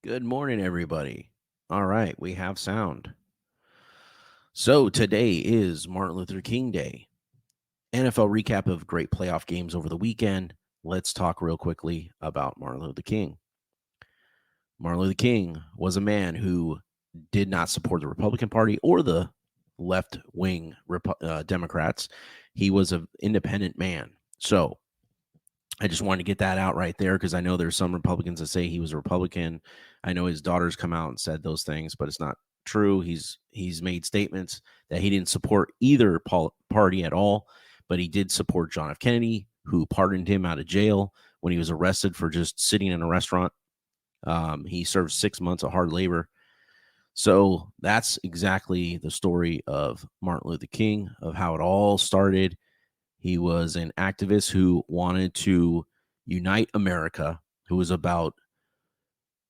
Good morning, everybody. All right, we have sound. So today is Martin Luther King Day. NFL recap of great playoff games over the weekend. Let's talk real quickly about Martin Luther King. Martin Luther King was a man who did not support the Republican Party or the left wing Democrats. He was an independent man. So I just wanted to get that out right there because I know there's some Republicans that say he was a Republican. I know his daughters come out and said those things, but it's not true. He's made statements that he didn't support either party at all, but he did support John F. Kennedy, who pardoned him out of jail when he was arrested for just sitting in a restaurant. He served 6 months of hard labor. So that's exactly the story of Martin Luther King, of how it all started. He was an activist who wanted to unite America, who was about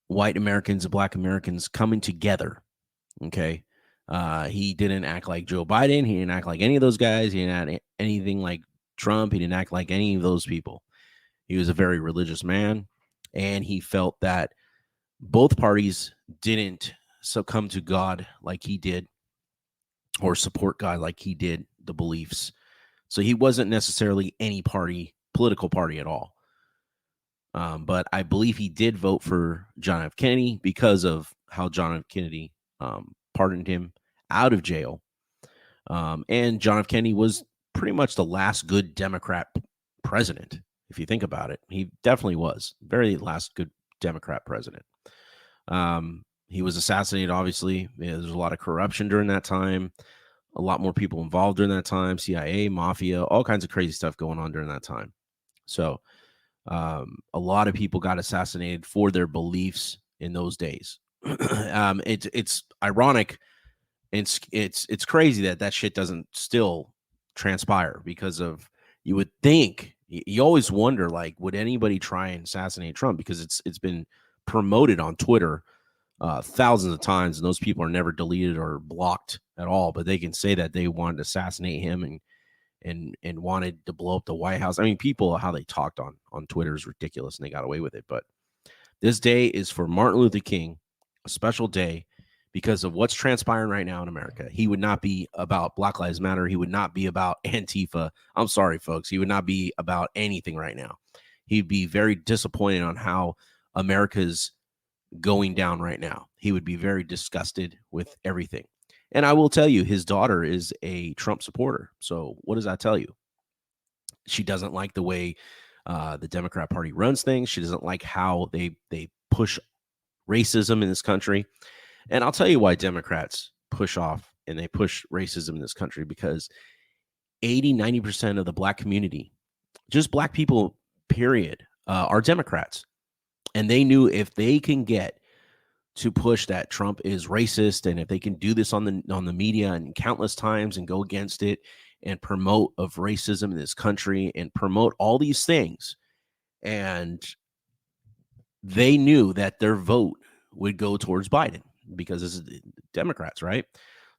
white Americans and black Americans coming together. Okay. He didn't act like Joe Biden. He didn't act like any of those guys. He didn't act anything like Trump. He didn't act like any of those people. He was a very religious man, and he felt that both parties didn't succumb to God like he did or support God like he did, the beliefs. So he wasn't necessarily any political party at all. But I believe he did vote for John F. Kennedy because of how John F. Kennedy pardoned him out of jail. And John F. Kennedy was pretty much the last good Democrat president, if you think about it. He definitely was. Very last good Democrat president. He was assassinated, obviously. There's a lot of corruption during that time. A lot more people involved during that time, CIA, mafia, all kinds of crazy stuff going on during that time. So a lot of people got assassinated for their beliefs in those days. It's ironic. It's crazy that shit doesn't still transpire because of, you would think, you always wonder, like, would anybody try and assassinate Trump? Because it's been promoted on Twitter thousands of times, and those people are never deleted or blocked at all. But they can say that they wanted to assassinate him and wanted to blow up the White House. I mean, people, how they talked on Twitter is ridiculous, and they got away with it. But this day is for Martin Luther King, a special day because of what's transpiring right now in America. He would not be about Black Lives Matter. He would not be about Antifa. I'm sorry, folks. He would not be about anything right now. He'd be very disappointed on how America's going down right now. He would be very disgusted with everything. And I will tell you, his daughter is a Trump supporter. So what does that tell you? She doesn't like the way the Democrat Party runs things. She doesn't like how they push racism in this country. And I'll tell you why Democrats push off and they push racism in this country, because 80-90% of the black community, just black people, period, are Democrats. And they knew if they can get to push that Trump is racist, and if they can do this on the media and countless times and go against it and promote of racism in this country and promote all these things, and they knew that their vote would go towards Biden because this is Democrats, right?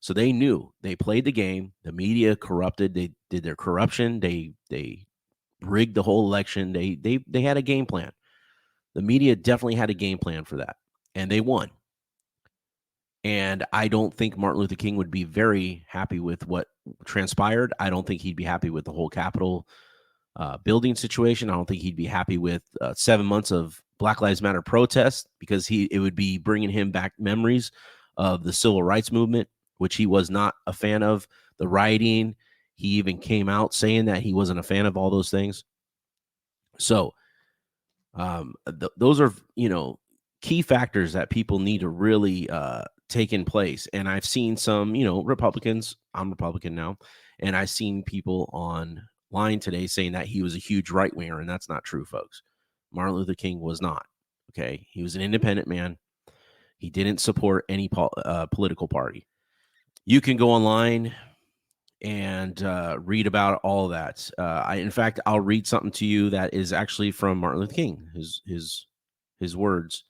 So they knew, they played the game. The media corrupted. They did their corruption. They rigged the whole election. They had a game plan. The media definitely had a game plan for that, and they won. And I don't think Martin Luther King would be very happy with what transpired. I don't think he'd be happy with the whole Capitol building situation. I don't think he'd be happy with 7 months of Black Lives Matter protests, because it would be bringing him back memories of the civil rights movement, which he was not a fan of. The rioting, he even came out saying that he wasn't a fan of all those things. So those are, key factors that people need to really take in place. And I've seen some, Republicans, I'm Republican now, and I've seen people online today saying that he was a huge right winger, and that's not true, folks. Martin Luther King was not. Okay. He was an independent man. He didn't support any political party. You can go online and read about all of that. In fact, I'll read something to you that is actually from Martin Luther King, his words.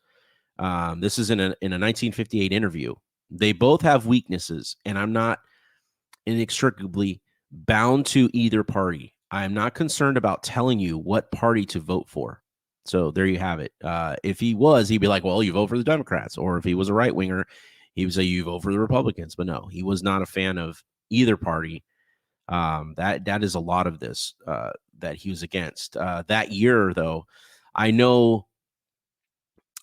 This is in a 1958 interview. They both have weaknesses, and I'm not inextricably bound to either party. I am not concerned about telling you what party to vote for. So there you have it. If he was, he'd be like, well, you vote for the Democrats. Or if he was a right winger, he would say you vote for the Republicans. But no, he was not a fan of either party. That is a lot of this that he was against. That year, though, I know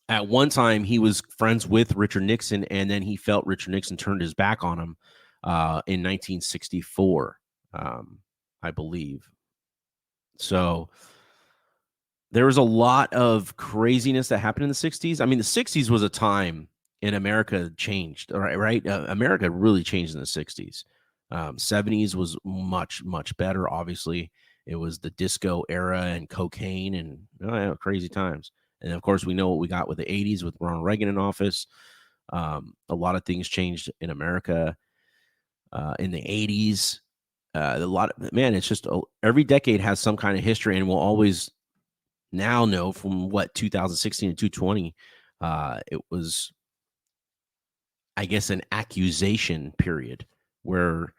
at one time he was friends with Richard Nixon, and then he felt Richard Nixon turned his back on him in 1964, I believe. So there was a lot of craziness that happened in the 60s. I mean, the 60s was a time in America changed, right? America really changed in the 60s. 70s was much, much better, obviously. It was the disco era and cocaine and crazy times. And of course, we know what we got with the 80s with Ronald Reagan in office. A lot of things changed in America in the 80s. It's just every decade has some kind of history, and we'll always now know from 2016 to 2020. It was, I guess, an accusation period where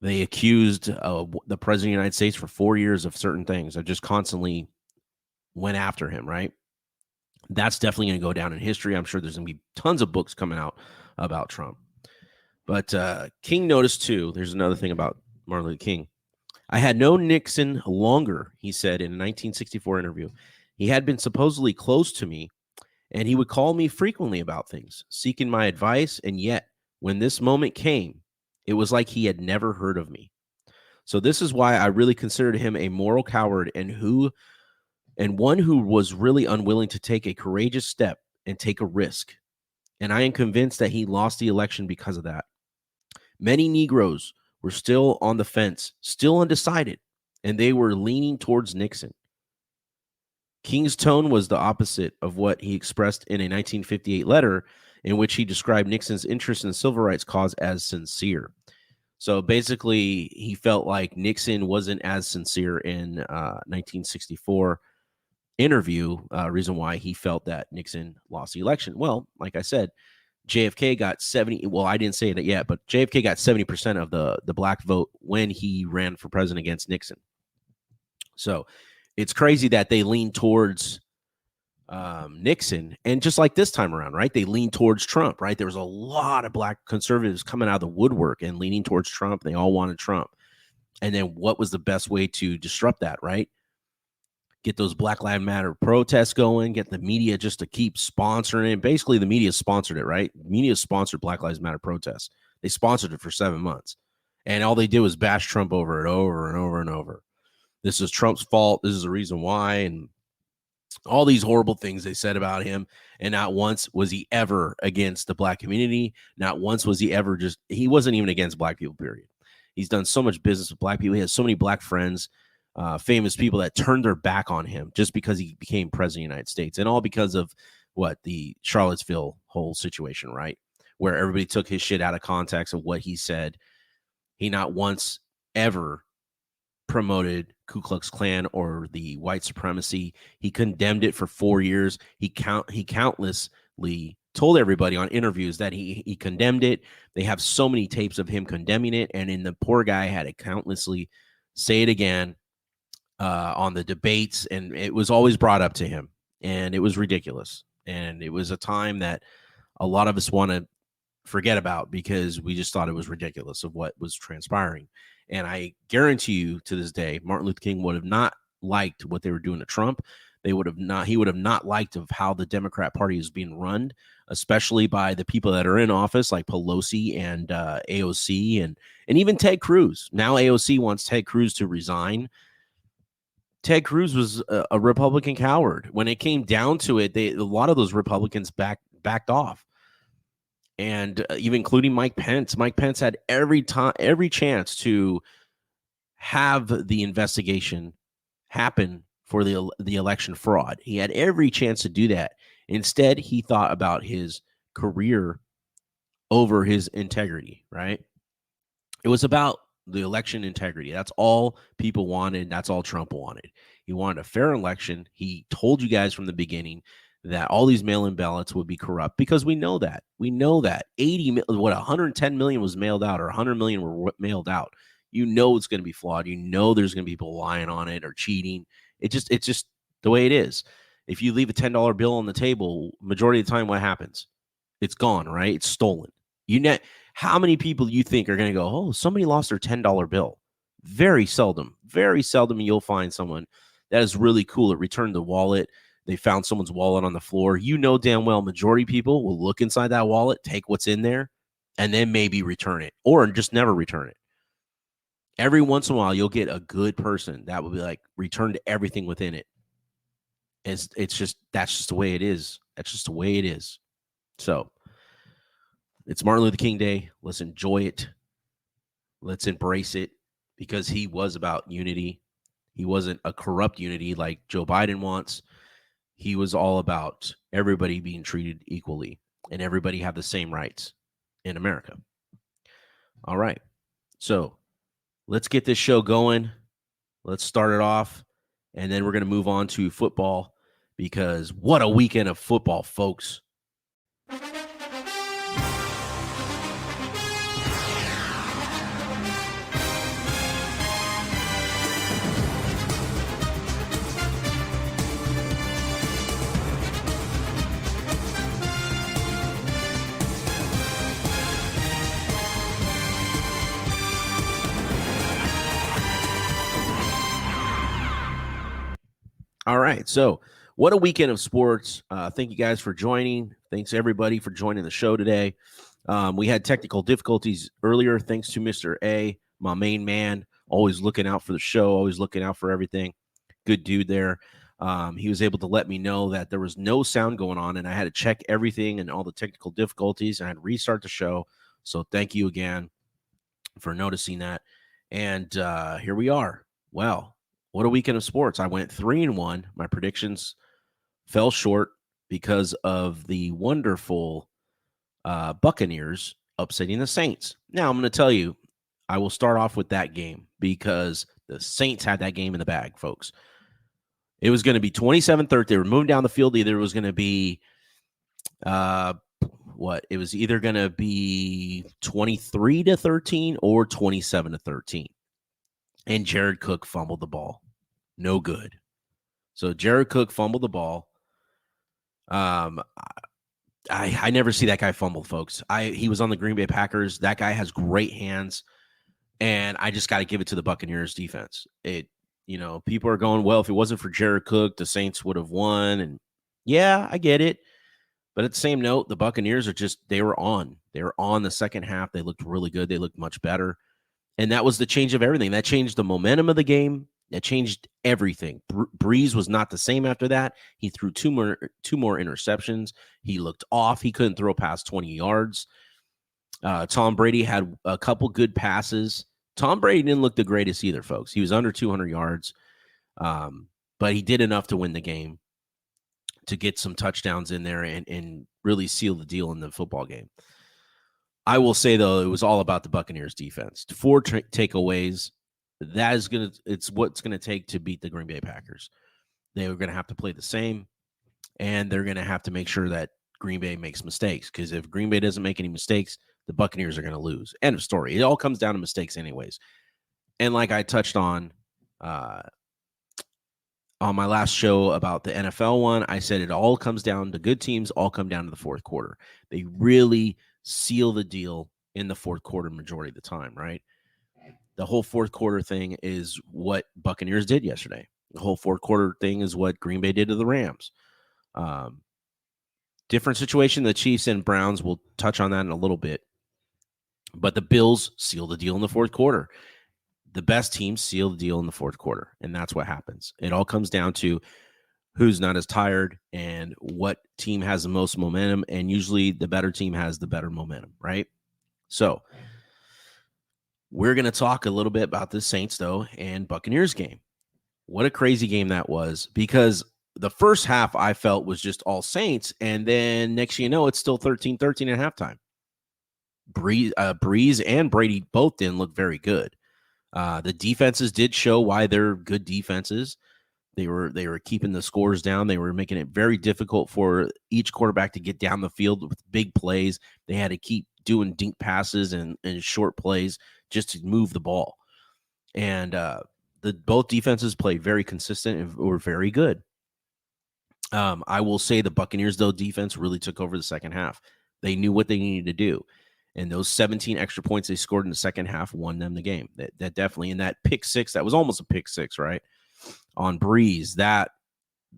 they accused the president of the United States for 4 years of certain things. I just constantly went after him, right? That's definitely going to go down in history. I'm sure there's going to be tons of books coming out about Trump. But King noticed, too, there's another thing about Martin Luther King. I had known Nixon longer, he said in a 1964 interview. He had been supposedly close to me, and he would call me frequently about things, seeking my advice. And yet, when this moment came, it was like he had never heard of me. So this is why I really considered him a moral coward and one who was really unwilling to take a courageous step and take a risk. And I am convinced that he lost the election because of that. Many Negroes were still on the fence, still undecided, and they were leaning towards Nixon. King's tone was the opposite of what he expressed in a 1958 letter in which he described Nixon's interest in the civil rights cause as sincere. So basically, he felt like Nixon wasn't as sincere in 1964 interview, reason why he felt that Nixon lost the election. Well, like I said, JFK got 70. Well, I didn't say it yet, but JFK got 70% of the black vote when he ran for president against Nixon. So it's crazy that they lean towards Nixon. And just like this time around, right? They lean towards Trump, right? There was a lot of black conservatives coming out of the woodwork and leaning towards Trump. They all wanted Trump. And then what was the best way to disrupt that, right? Get those Black Lives Matter protests going, get the media just to keep sponsoring it. Basically, the media sponsored it, right? Media sponsored Black Lives Matter protests. They sponsored it for 7 months. And all they did was bash Trump over and over and over and over. This is Trump's fault. This is the reason why. And all these horrible things they said about him. And not once was he ever against the black community. Not once was he ever he wasn't even against black people, period. He's done so much business with black people. He has so many black friends, famous people that turned their back on him just because he became president of the United States. And all because of the Charlottesville whole situation, right? Where everybody took his shit out of context of what he said. He not once ever promoted Ku Klux Klan or the white supremacy. He condemned it for 4 years. He countlessly told everybody on interviews that he condemned it. They have so many tapes of him condemning it, and then the poor guy had to countlessly say it again on the debates, and it was always brought up to him, and it was ridiculous. And it was a time that a lot of us want to forget about because we just thought it was ridiculous of what was transpiring. And I guarantee you to this day, Martin Luther King would have not liked what they were doing to Trump. He would have not liked of how the Democrat Party is being run, especially by the people that are in office, like Pelosi and AOC and even Ted Cruz. Now AOC wants Ted Cruz to resign. Ted Cruz was a Republican coward. When it came down to it, a lot of those Republicans backed off. And even including Mike Pence. Mike Pence had every chance to have the investigation happen for the election fraud. He had every chance to do that. Instead, he thought about his career over his integrity, right? It was about the election integrity. That's all people wanted. That's all Trump wanted. He wanted a fair election. He told you guys from the beginning that all these mail-in ballots would be corrupt because we know that. 110 million was mailed out or 100 million were mailed out. You know it's going to be flawed. You know there's going to be people lying on it or cheating. It's just the way it is. If you leave a $10 bill on the table, majority of the time, what happens? It's gone, right? It's stolen. How many people you think are going to go, oh, somebody lost their $10 bill? Very seldom you'll find someone that is really cool at returned the wallet. They found someone's wallet on the floor. You know damn well majority of people will look inside that wallet, take what's in there, and then maybe return it or just never return it. Every once in a while, you'll get a good person that will be like, return to everything within it. That's just the way it is. That's just the way it is. So it's Martin Luther King Day. Let's enjoy it. Let's embrace it because he was about unity. He wasn't a corrupt unity like Joe Biden wants. He was all about everybody being treated equally and everybody have the same rights in America. All right. So let's get this show going. Let's start it off, and then we're going to move on to football because what a weekend of football, folks. All right. So what a weekend of sports. Thank you guys for joining. Thanks everybody for joining the show today. We had technical difficulties earlier. Thanks to Mr. A, my main man, always looking out for the show, always looking out for everything. Good dude there. He was able to let me know that there was no sound going on, and I had to check everything and all the technical difficulties, and I had to restart the show. So thank you again for noticing that. And here we are. Well, what a weekend of sports. I went 3-1. My predictions fell short because of the wonderful Buccaneers upsetting the Saints. Now, I'm going to tell you, I will start off with that game because the Saints had that game in the bag, folks. It was going to be 27-13. They were moving down the field. Either it was going to be It was either going to be 23-13 or 27-13. And Jared Cook fumbled the ball. No good. So Jared Cook fumbled the ball. I never see that guy fumble, folks. He was on the Green Bay Packers. That guy has great hands, and I just got to give it to the Buccaneers defense. People are going, well, if it wasn't for Jared Cook, the Saints would have won. And yeah, I get it. But at the same note, the Buccaneers they were on. They were on the second half. They looked really good. They looked much better. And that was the change of everything. That changed the momentum of the game. That changed everything. Breeze was not the same after that. He threw two more interceptions. He looked off. He couldn't throw past 20 yards. Tom Brady had a couple good passes. Tom Brady didn't look the greatest either, folks. He was under 200 yards, but he did enough to win the game, to get some touchdowns in there and really seal the deal in the football game. I will say, though, it was all about the Buccaneers defense. 4 takeaways. It's what's going to take to beat the Green Bay Packers. They were going to have to play the same, and they're going to have to make sure that Green Bay makes mistakes, because if Green Bay doesn't make any mistakes, the Buccaneers are going to lose. End of story. It all comes down to mistakes anyways. And like I touched on my last show about the NFL one, I said it all comes down to good teams, all come down to the fourth quarter. They really seal the deal in the fourth quarter majority of the time, right? The whole fourth quarter thing is what Buccaneers did yesterday. The whole fourth quarter thing is what Green Bay did to the Rams. Different situation, the Chiefs and Browns. We'll touch on that in a little bit. But the Bills seal the deal in the fourth quarter. The best teams seal the deal in the fourth quarter, and that's what happens. It all comes down to who's not as tired and what team has the most momentum, and usually the better team has the better momentum, right? So we're going to talk a little bit about the Saints, though, and Buccaneers game. What a crazy game that was, because the first half I felt was just all Saints, and then next thing you know, it's still 13-13 at halftime. Breeze and Brady both didn't look very good. The defenses did show why they're good defenses. They were keeping the scores down. They were making it very difficult for each quarterback to get down the field with big plays. They had to keep doing dink passes and short plays just to move the ball. And both defenses played very consistent and were very good. I will say the Buccaneers, though, defense really took over the second half. They knew what they needed to do. And those 17 extra points they scored in the second half won them the game. That definitely, in that pick six, that was almost a pick six, right? On Breeze, the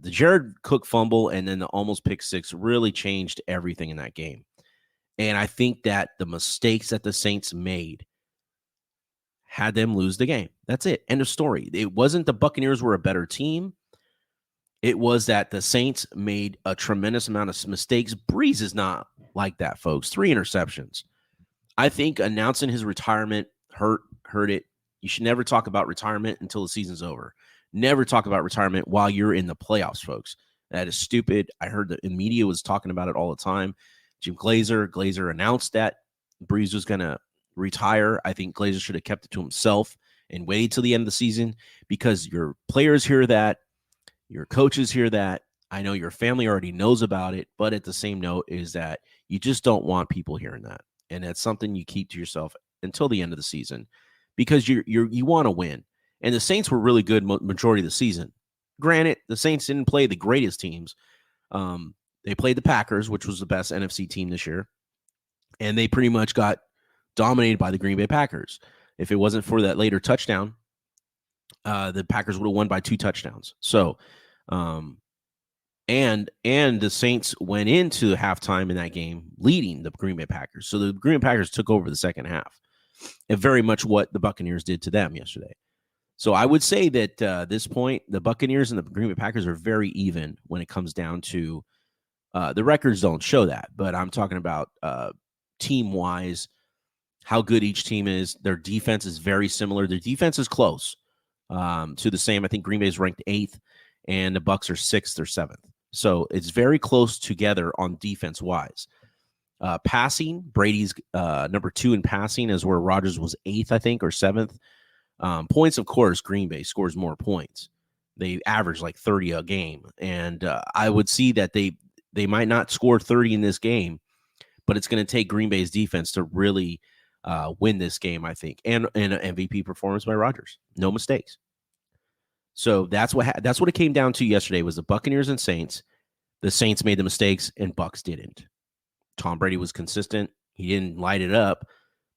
Jared Cook fumble and then the almost pick six really changed everything in that game. And I think that the mistakes that the Saints made had them lose the game. That's it. End of story. It wasn't the Buccaneers were a better team. It was that the Saints made a tremendous amount of mistakes. Breeze is not like that, folks. 3 interceptions. I think announcing his retirement hurt it. You should never talk about retirement until the season's over. Never talk about retirement while you're in the playoffs, folks. That is stupid. I heard the media was talking about it all the time. Jim Glazer announced that Breeze was going to retire. I think Glazer should have kept it to himself and waited till the end of the season, because your players hear that, your coaches hear that. I know your family already knows about it, but at the same note is that you just don't want people hearing that. And that's something you keep to yourself until the end of the season, because you want to win. And the Saints were really good majority of the season. Granted, the Saints didn't play the greatest teams. They played the Packers, which was the best NFC team this year, and they pretty much got dominated by the Green Bay Packers. If it wasn't for that later touchdown, the Packers would have won by 2 touchdowns. So, and the Saints went into halftime in that game leading the Green Bay Packers. So the Green Bay Packers took over the second half, and very much what the Buccaneers did to them yesterday. So I would say that this point, the Buccaneers and the Green Bay Packers are very even when it comes down to the records don't show that, but I'm talking about team-wise, how good each team is. Their defense is very similar. Their defense is close to the same. I think Green Bay is ranked 8th, and the Bucs are 6th or 7th. So it's very close together on defense-wise. Passing, Brady's number 2 in passing, is where Rodgers was 8th, I think, or 7th. Points, of course, Green Bay scores more points. They average like 30 a game. And I would see that they might not score 30 in this game, but it's going to take Green Bay's defense to really win this game, I think. And an MVP performance by Rodgers. No mistakes. So that's what it came down to yesterday, was the Buccaneers and Saints. The Saints made the mistakes and Bucs didn't. Tom Brady was consistent. He didn't light it up,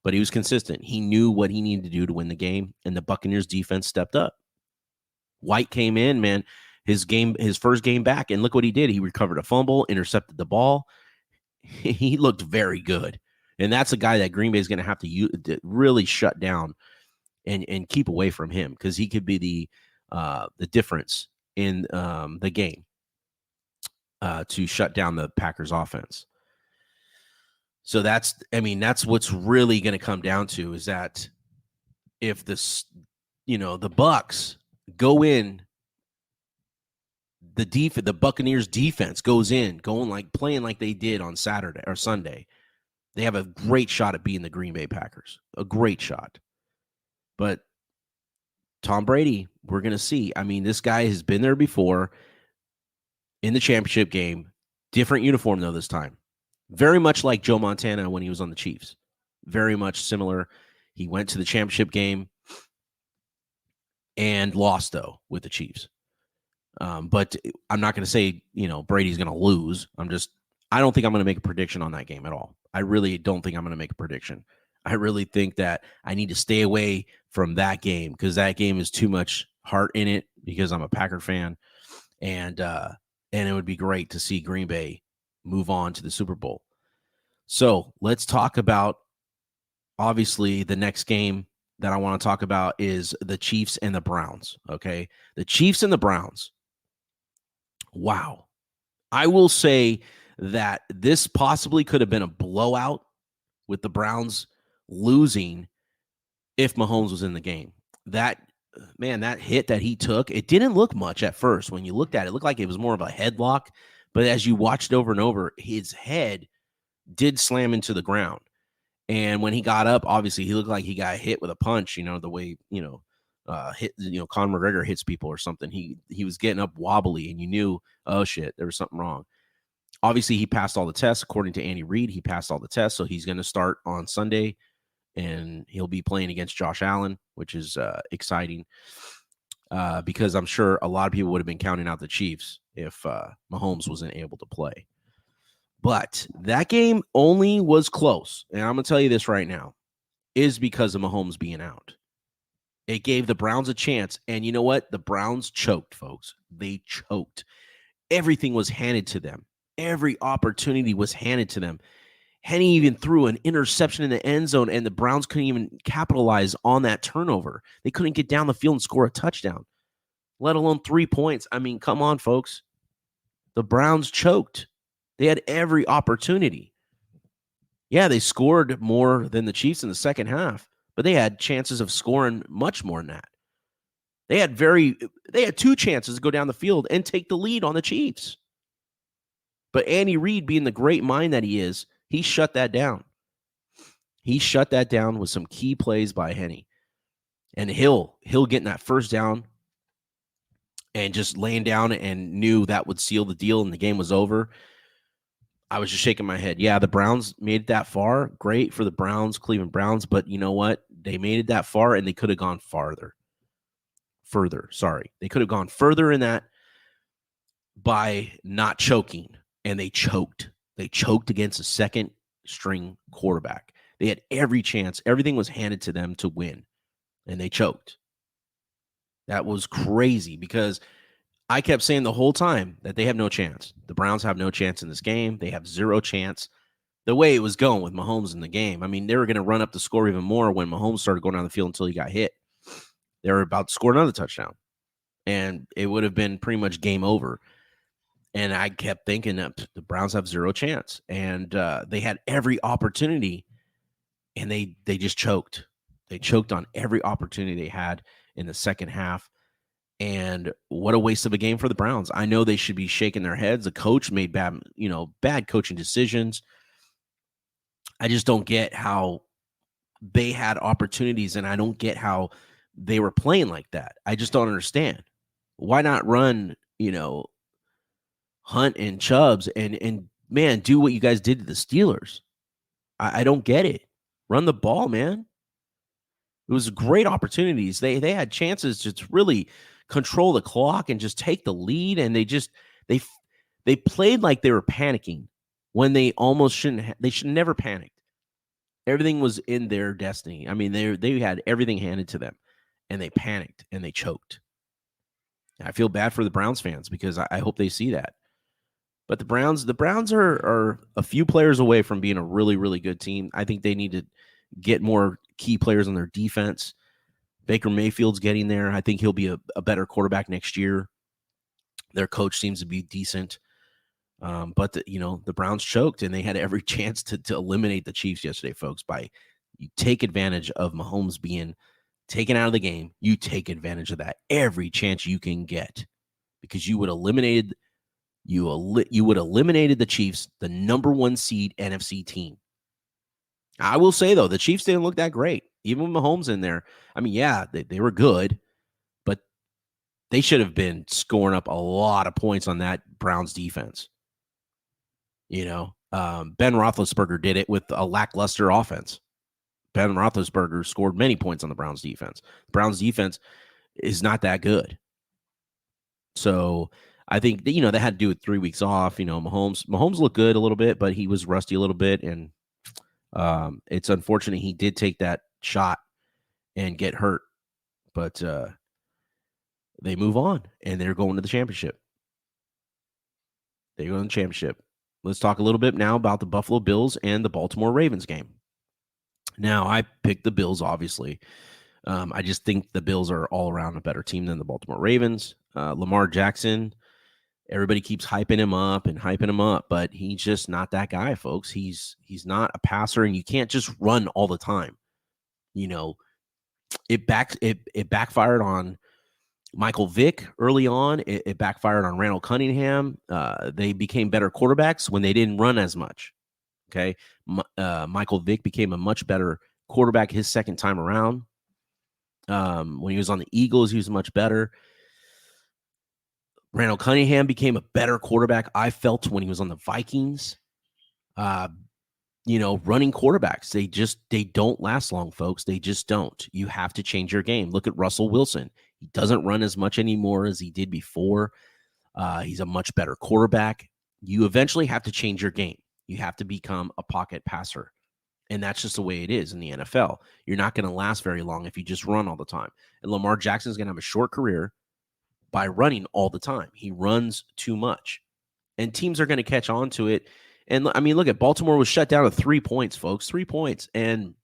but he was consistent. He knew what he needed to do to win the game, and the Buccaneers defense stepped up. White came in, man, his first game back, and look what he did. He recovered a fumble, intercepted the ball. He looked very good. And that's a guy that Green Bay is going to have to really shut down and keep away from him, because he could be the difference in the game to shut down the Packers offense. So that's what's really going to come down to, is that if the Bucs go in, the Buccaneers defense goes in, playing like they did on Saturday or Sunday, they have a great shot at beating the Green Bay Packers. A great shot. But Tom Brady, we're going to see. I mean, this guy has been there before in the championship game. Different uniform, though, this time. Very much like Joe Montana when he was on the Chiefs. Very much similar. He went to the championship game and lost, though, with the Chiefs. But I'm not going to say, Brady's going to lose. I don't think I'm going to make a prediction on that game at all. I really don't think I'm going to make a prediction. I really think that I need to stay away from that game, because that game is too much heart in it, because I'm a Packer fan. And it would be great to see Green Bay move on to the Super Bowl. So let's talk about, obviously, the next game that I want to talk about is the Chiefs and the Browns. Okay. The Chiefs and the Browns. Wow. I will say that this possibly could have been a blowout, with the Browns losing if Mahomes was in the game. That hit that he took, it didn't look much at first. When you looked at it, it looked like it was more of a headlock. But as you watched over and over, his head did slam into the ground. And when he got up, obviously he looked like he got hit with a punch, the way, Conor McGregor hits people or something. He was getting up wobbly, and you knew, oh shit, there was something wrong. Obviously he passed all the tests. According to Andy Reid, he passed all the tests. So he's going to start on Sunday, and he'll be playing against Josh Allen, which is exciting. because I'm sure a lot of people would have been counting out the Chiefs if Mahomes wasn't able to play. But that game only was close, and I'm going to tell you this right now, is because of Mahomes being out. It gave the Browns a chance, and you know what? The Browns choked, folks. They choked. Everything was handed to them. Every opportunity was handed to them. Henne even threw an interception in the end zone, and the Browns couldn't even capitalize on that turnover. They couldn't get down the field and score a touchdown, let alone 3 points. I mean, come on, folks. The Browns choked. They had every opportunity. Yeah, they scored more than the Chiefs in the second half, but they had chances of scoring much more than that. They had 2 chances to go down the field and take the lead on the Chiefs. But Andy Reid, being the great mind that he is, he shut that down. He shut that down with some key plays by Henne. And Hill getting that first down and just laying down and knew that would seal the deal and the game was over. I was just shaking my head. Yeah, the Browns made it that far. Great for the Browns, Cleveland Browns. But you know what? They made it that far, and they could have gone further. They could have gone further in that by not choking, and they choked. They choked against a second-string quarterback. They had every chance. Everything was handed to them to win, and they choked. That was crazy because I kept saying the whole time that they have no chance. The Browns have no chance in this game. They have zero chance. The way it was going with Mahomes in the game, I mean, they were going to run up the score even more when Mahomes started going down the field until he got hit. They were about to score another touchdown, and it would have been pretty much game over. And I kept thinking that the Browns have zero chance, and they had every opportunity, and they just choked. They choked on every opportunity they had in the second half. And what a waste of a game for the Browns. I know they should be shaking their heads. The coach made bad coaching decisions. I just don't get how they had opportunities, and I don't get how they were playing like that. I just don't understand. Why not run, Hunt and Chubbs and man, do what you guys did to the Steelers? I don't get it. Run the ball, man. It was great opportunities. They had chances to really control the clock and just take the lead, and they played like they were panicking when they almost shouldn't. They should never panicked. Everything was in their destiny. I mean, they had everything handed to them, and they panicked and they choked. And I feel bad for the Browns fans because I hope they see that. But the Browns are a few players away from being a really, really good team. I think they need to get more key players on their defense. Baker Mayfield's getting there. I think he'll be a better quarterback next year. Their coach seems to be decent. But the Browns choked, and they had every chance to eliminate the Chiefs yesterday, folks. By you take advantage of Mahomes being taken out of the game. You take advantage of that every chance you can get, because you would eliminated the Chiefs, the number 1 seed NFC team. I will say, though, the Chiefs didn't look that great. Even with Mahomes in there. I mean, yeah, they were good, but they should have been scoring up a lot of points on that Browns defense. Ben Roethlisberger did it with a lackluster offense. Ben Roethlisberger scored many points on the Browns defense. The Browns defense is not that good. So I think they had to do it 3 weeks off. Mahomes looked good a little bit, but he was rusty a little bit, and it's unfortunate he did take that shot and get hurt. But they move on, and they're going to the championship. They go to the championship. Let's talk a little bit now about the Buffalo Bills and the Baltimore Ravens game. Now, I picked the Bills, obviously. I just think the Bills are all around a better team than the Baltimore Ravens. Lamar Jackson, everybody keeps hyping him up, but he's just not that guy, folks. He's not a passer, and you can't just run all the time. It backfired on Michael Vick early on. It backfired on Randall Cunningham. They became better quarterbacks when they didn't run as much. Okay, Michael Vick became a much better quarterback his second time around. When he was on the Eagles, he was much better. Randall Cunningham became a better quarterback, I felt, when he was on the Vikings. Running quarterbacks, they don't last long, folks. They just don't. You have to change your game. Look at Russell Wilson. He doesn't run as much anymore as he did before. He's a much better quarterback. You eventually have to change your game. You have to become a pocket passer. And that's just the way it is in the NFL. You're not going to last very long if you just run all the time. And Lamar Jackson's going to have a short career by running all the time. He runs too much. And teams are going to catch on to it. And I mean, look at Baltimore was shut down to 3 points, folks, 3 points. And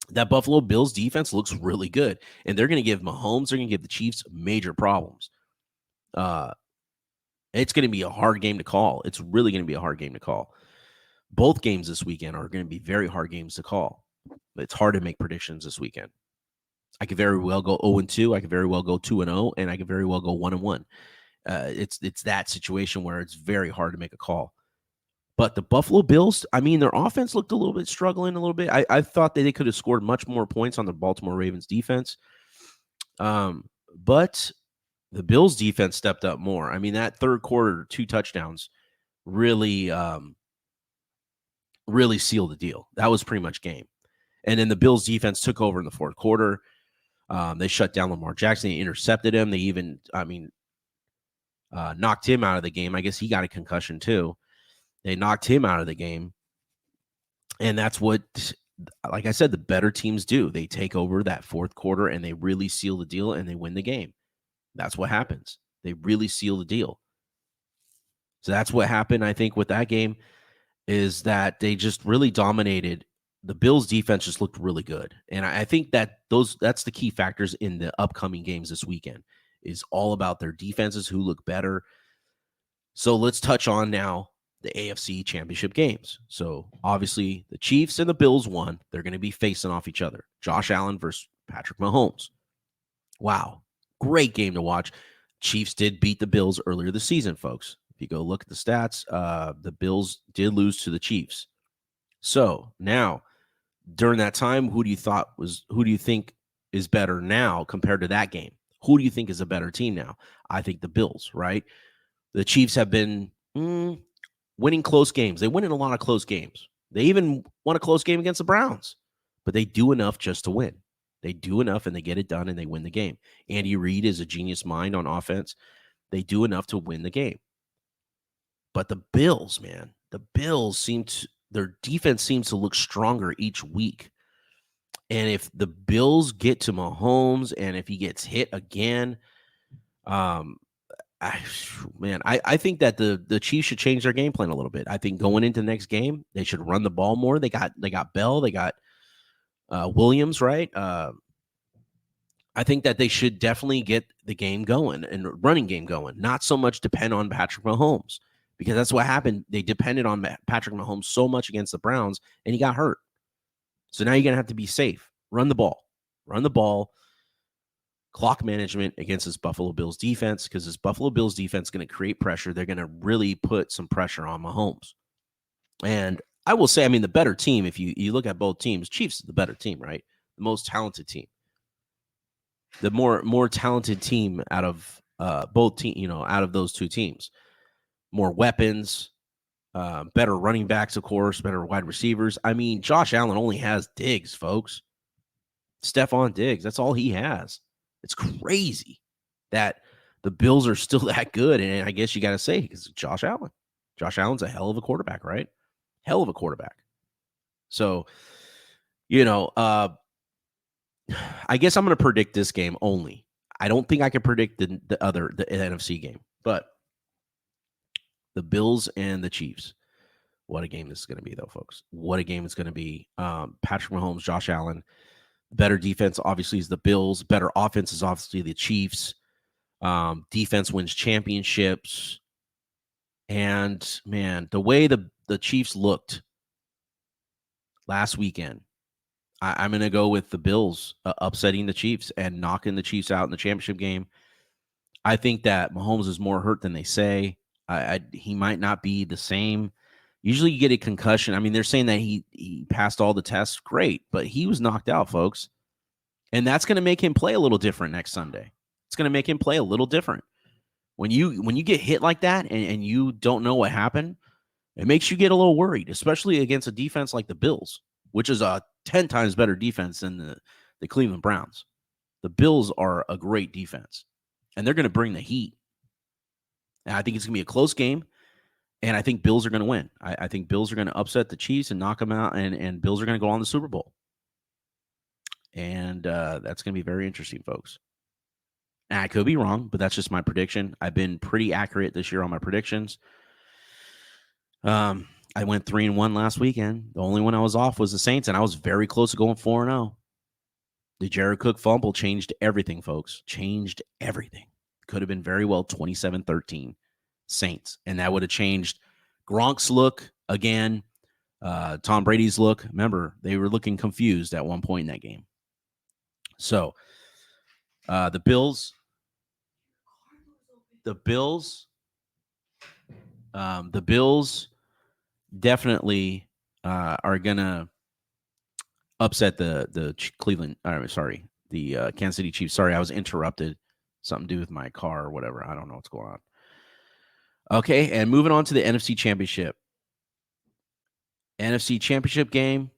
that Buffalo Bills defense looks really good. And they're going to give Mahomes, they're going to give the Chiefs major problems. It's going to be a hard game to call. It's really going to be a hard game to call. Both games this weekend are going to be very hard games to call. It's hard to make predictions this weekend. I could very well go 0-2. I could very well go 2-0, and I could very well go 1-1. It's that situation where it's very hard to make a call. But the Buffalo Bills, I mean, their offense looked a little bit struggling a little bit. I thought that they could have scored much more points on the Baltimore Ravens defense. But the Bills defense stepped up more. I mean, that third quarter, 2 touchdowns really sealed the deal. That was pretty much game. And then the Bills defense took over in the fourth quarter. They shut down Lamar Jackson. They intercepted him. They even, knocked him out of the game. I guess he got a concussion too. They knocked him out of the game. And that's what, like I said, the better teams do. They take over that fourth quarter and they really seal the deal and they win the game. That's what happens. They really seal the deal. So that's what happened, I think, with that game, is that they just really dominated. The Bills defense just looked really good. And I think that that's the key factors in the upcoming games this weekend, is all about their defenses, who look better. So let's touch on now the AFC Championship games. So obviously the Chiefs and the Bills won. They're going to be facing off each other. Josh Allen versus Patrick Mahomes. Wow. Great game to watch. Chiefs did beat the Bills earlier this season, folks. If you go look at the stats, the Bills did lose to the Chiefs. So now, during that time, who do you think is better now compared to that game? Who do you think is a better team now? I think the Bills, right? The Chiefs have been winning close games. They win in a lot of close games. They even won a close game against the Browns, but they do enough just to win. They do enough and they get it done and they win the game. Andy Reid is a genius mind on offense. They do enough to win the game. But the Bills, man, their defense seems to look stronger each week. And if the Bills get to Mahomes and if he gets hit again, I think that the Chiefs should change their game plan a little bit. I think going into the next game, they should run the ball more. They got Bell, they got Williams, right? I think that they should definitely get the game going and running game going, not so much depend on Patrick Mahomes, because that's what happened. They depended on Patrick Mahomes so much against the Browns, and he got hurt. So now you're going to have to be safe. Run the ball. Clock management against this Buffalo Bills defense, because this Buffalo Bills defense is going to create pressure. They're going to really put some pressure on Mahomes. And I will say, I mean, the better team, if you look at both teams, Chiefs is the better team, right? The most talented team. The more talented team out of both team, out of those two teams. More weapons, better running backs, of course, better wide receivers. I mean, Josh Allen only has Diggs, folks. Stephon Diggs, that's all he has. It's crazy that the Bills are still that good. And I guess you got to say, because Josh Allen. Josh Allen's a hell of a quarterback, right? Hell of a quarterback. So, I guess I'm going to predict this game only. I don't think I can predict the NFC game, but the Bills and the Chiefs. What a game this is going to be, though, folks. What a game it's going to be. Patrick Mahomes, Josh Allen. Better defense, obviously, is the Bills. Better offense is obviously the Chiefs. Defense wins championships. And, man, the way the Chiefs looked last weekend, I'm going to go with the Bills upsetting the Chiefs and knocking the Chiefs out in the championship game. I think that Mahomes is more hurt than they say. He might not be the same. Usually you get a concussion. I mean, they're saying that he passed all the tests. Great, but he was knocked out, folks. And that's going to make him play a little different next Sunday. It's going to make him play a little different. When you get hit like that and you don't know what happened, it makes you get a little worried, especially against a defense like the Bills, which is a 10 times better defense than the Cleveland Browns. The Bills are a great defense, and they're going to bring the heat. And I think it's going to be a close game, and I think Bills are going to win. I think Bills are going to upset the Chiefs and knock them out, and Bills are going to go on the Super Bowl. And that's going to be very interesting, folks. And I could be wrong, but that's just my prediction. I've been pretty accurate this year on my predictions. I went 3-1 last weekend. The only one I was off was the Saints, and I was very close to going 4-0. The Jared Cook fumble changed everything, folks. Changed everything. Could have been very well 27-13 Saints, and that would have changed Gronk's look again, Tom Brady's look. Remember, they were looking confused at one point in that game. So the Bills definitely are gonna upset the Kansas City Chiefs. Sorry, I was interrupted. Something to do with my car or whatever. I don't know what's going on. Okay, and moving on to the NFC Championship. NFC Championship game.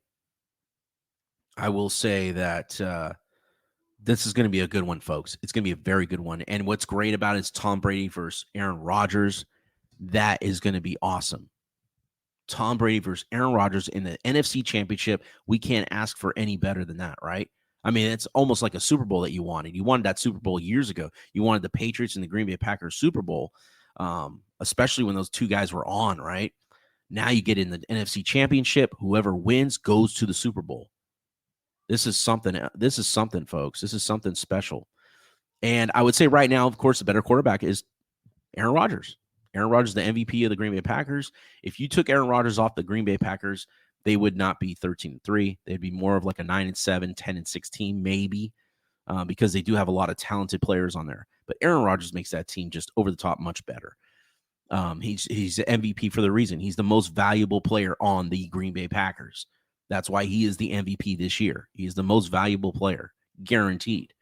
I will say that this is going to be a good one, folks. It's going to be a very good one. And what's great about it is Tom Brady versus Aaron Rodgers. That is going to be awesome. Tom Brady versus Aaron Rodgers in the NFC Championship. We can't ask for any better than that, right? I mean, it's almost like a Super Bowl that you wanted. You wanted that Super Bowl years ago. You wanted the Patriots and the Green Bay Packers Super Bowl, especially when those two guys were on, right? Now you get in the NFC Championship. Whoever wins goes to the Super Bowl. This is something, folks. This is something special. And I would say right now, of course, the better quarterback is Aaron Rodgers. Aaron Rodgers is the MVP of the Green Bay Packers. If you took Aaron Rodgers off the Green Bay Packers, they would not be 13-3. They'd be more of like a 9-7, 10-16, maybe, because they do have a lot of talented players on there. But Aaron Rodgers makes that team just over the top much better. He's the MVP for the reason. He's the most valuable player on the Green Bay Packers. That's why he is the MVP this year. He is the most valuable player, guaranteed.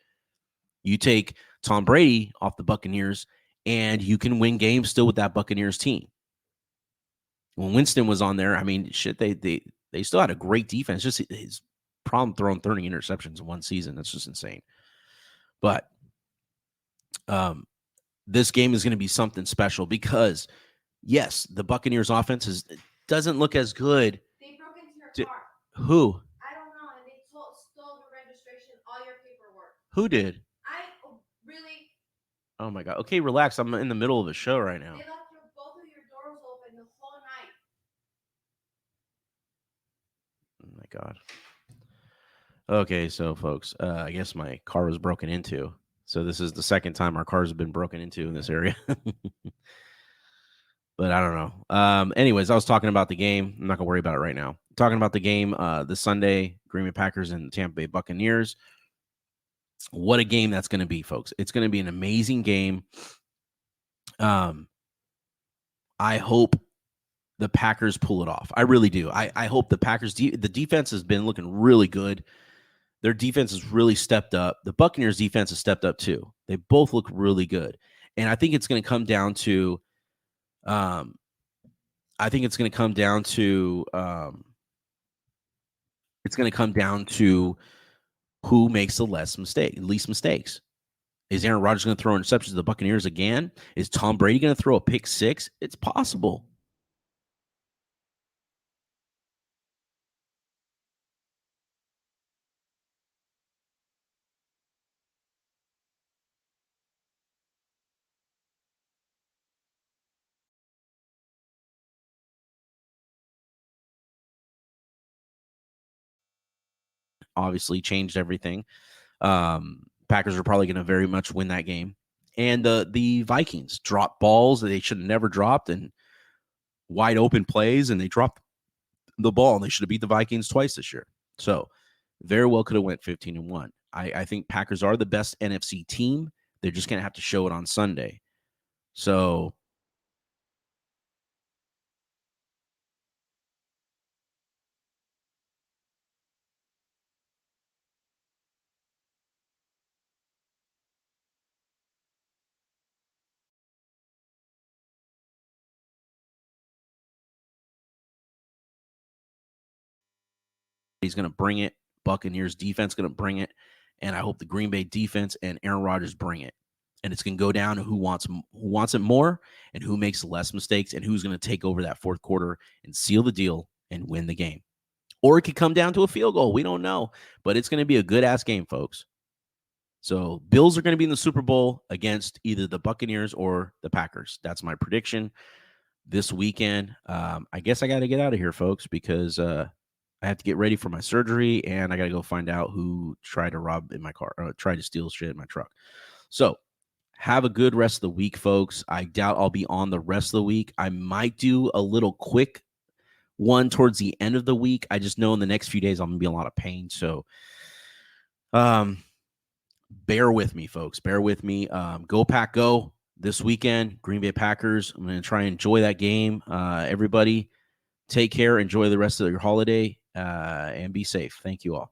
You take Tom Brady off the Buccaneers, and you can win games still with that Buccaneers team. When Winston was on there, I mean, shit, they still had a great defense. Just his problem throwing 30 interceptions in one season. That's just insane. But this game is going to be something special because, yes, the Buccaneers offense doesn't look as good. They broke into your car. Who? I don't know, and they stole your registration, all your paperwork. Who did? Really? Oh, my God. Okay, relax. I'm in the middle of a show right now. They left both of your doors open the whole night. Oh, my God. Okay, so, folks, I guess my car was broken into. So this is the second time our cars have been broken into in this area. But I don't know. Anyways, I was talking about the game. I'm not going to worry about it right now. Talking about the game this Sunday, Green Bay Packers and Tampa Bay Buccaneers. What a game that's going to be, folks. It's going to be an amazing game. I hope the Packers pull it off. I really do. I hope the Packers, the defense has been looking really good. Their defense has really stepped up. The Buccaneers defense has stepped up too. They both look really good. And I think it's going to come down to who makes the least mistakes. Is Aaron Rodgers going to throw interceptions to the Buccaneers again? Is Tom Brady going to throw a pick six? It's possible. Obviously changed everything. Packers are probably going to very much win that game. And the Vikings dropped balls that they should have never dropped and wide open plays, and they dropped the ball, and they should have beat the Vikings twice this year. So very well could have went 15-1. I think Packers are the best NFC team. They're just going to have to show it on Sunday. So he's going to bring it. Buccaneers defense going to bring it. and I hope the Green Bay defense and Aaron Rodgers bring it. And it's going to go down to who wants it more and who makes less mistakes and who's going to take over that fourth quarter and seal the deal and win the game. Or it could come down to a field goal. We don't know, but it's going to be a good-ass game, folks. So Bills are going to be in the Super Bowl against either the Buccaneers or the Packers. That's my prediction this weekend. I guess I got to get out of here, folks, because I have to get ready for my surgery, and I got to go find out who tried to rob in my car, or tried to steal shit in my truck. So have a good rest of the week, folks. I doubt I'll be on the rest of the week. I might do a little quick one towards the end of the week. I just know in the next few days I'm going to be in a lot of pain. So bear with me, folks. Bear with me. Go Pack Go this weekend. Green Bay Packers. I'm going to try and enjoy that game. Everybody, take care. Enjoy the rest of your holiday and be safe. Thank you all.